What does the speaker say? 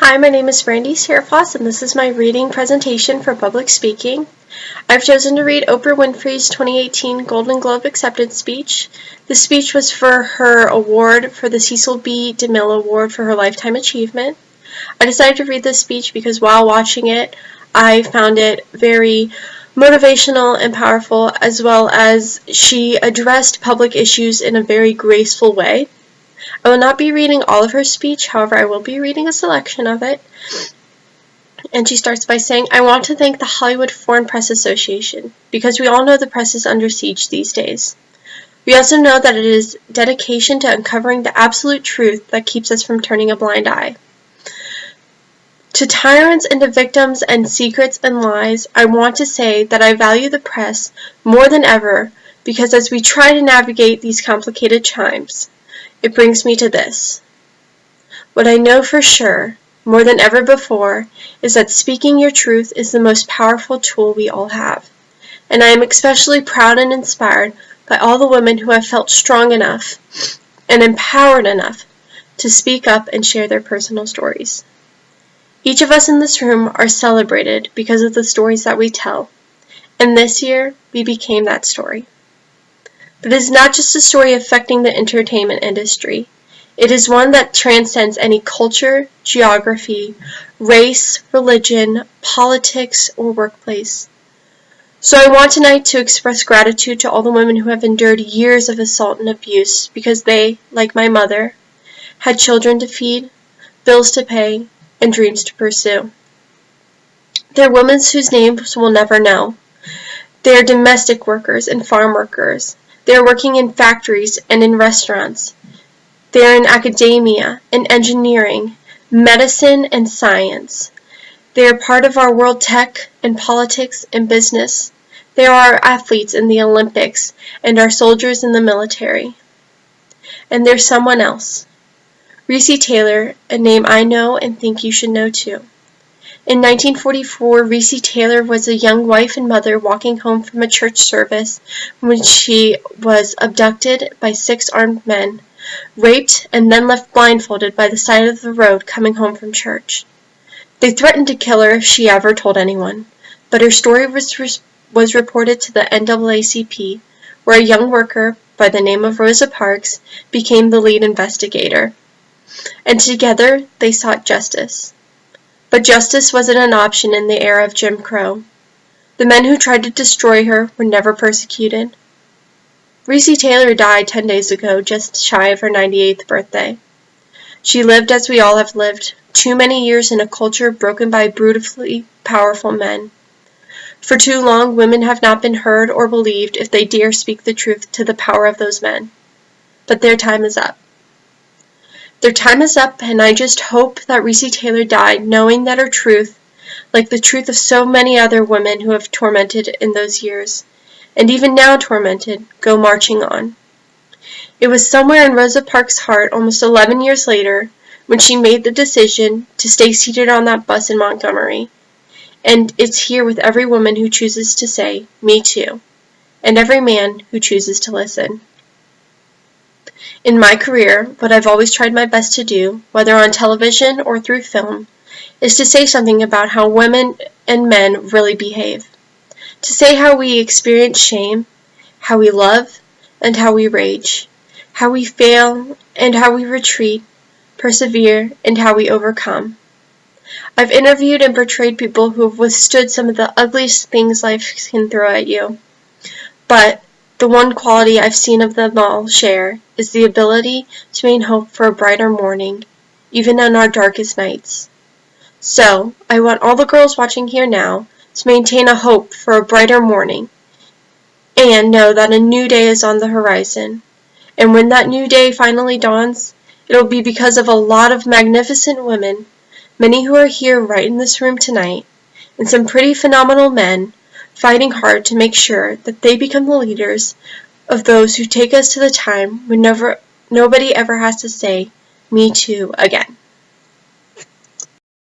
Hi, my name is B.Searfoss, and this is my reading presentation for public speaking. I've chosen to read Oprah Winfrey's 2018 Golden Globe acceptance speech. The speech was for her award for the Cecil B. DeMille Award for her lifetime achievement. I decided to read this speech because while watching it, I found it very motivational and powerful, as well as she addressed public issues in a very graceful way. I will not be reading all of her speech, however, I will be reading a selection of it. And she starts by saying, "I want to thank the Hollywood Foreign Press Association, because we all know the press is under siege these days. We also know that it is dedication to uncovering the absolute truth that keeps us from turning a blind eye. To tyrants and to victims and secrets and lies, I want to say that I value the press more than ever, because as we try to navigate these complicated times, it brings me to this. What I know for sure, more than ever before, is that speaking your truth is the most powerful tool we all have. And I am especially proud and inspired by all the women who have felt strong enough and empowered enough to speak up and share their personal stories. Each of us in this room are celebrated because of the stories that we tell. And this year, we became that story. But it is not just a story affecting the entertainment industry. It is one that transcends any culture, geography, race, religion, politics, or workplace. So I want tonight to express gratitude to all the women who have endured years of assault and abuse because they, like my mother, had children to feed, bills to pay, and dreams to pursue. They are women whose names we'll never know. They are domestic workers and farm workers. They are working in factories and in restaurants. They are in academia and engineering, medicine and science. They are part of our world tech and politics and business. They are our athletes in the Olympics and our soldiers in the military. And there's someone else. Reese Taylor, a name I know and think you should know too. In 1944, Reese Taylor was a young wife and mother walking home from a church service when she was abducted by 6 armed men, raped, and then left blindfolded by the side of the road coming home from church. They threatened to kill her if she ever told anyone, but her story was reported to the NAACP, where a young worker by the name of Rosa Parks became the lead investigator. And together they sought justice. But justice wasn't an option in the era of Jim Crow. The men who tried to destroy her were never persecuted. Reese Taylor died 10 days ago, just shy of her 98th birthday. She lived as we all have lived, too many years in a culture broken by brutally powerful men. For too long, women have not been heard or believed if they dare speak the truth to the power of those men. But their time is up. Their time is up, and I just hope that Reese Taylor died knowing that her truth, like the truth of so many other women who have tormented in those years, and even now tormented, go marching on. It was somewhere in Rosa Parks' heart almost 11 years later when she made the decision to stay seated on that bus in Montgomery. And it's here with every woman who chooses to say, "Me too," and every man who chooses to listen. In my career, what I've always tried my best to do, whether on television or through film, is to say something about how women and men really behave. To say how we experience shame, how we love, and how we rage, how we fail, and how we retreat, persevere, and how we overcome. I've interviewed and portrayed people who have withstood some of the ugliest things life can throw at you. But the one quality I've seen of them all share is the ability to maintain hope for a brighter morning, even in our darkest nights. So, I want all the girls watching here now to maintain a hope for a brighter morning, and know that a new day is on the horizon. And when that new day finally dawns, it'll be because of a lot of magnificent women, many who are here right in this room tonight, and some pretty phenomenal men, fighting hard to make sure that they become the leaders of those who take us to the time when nobody ever has to say, "Me too," again.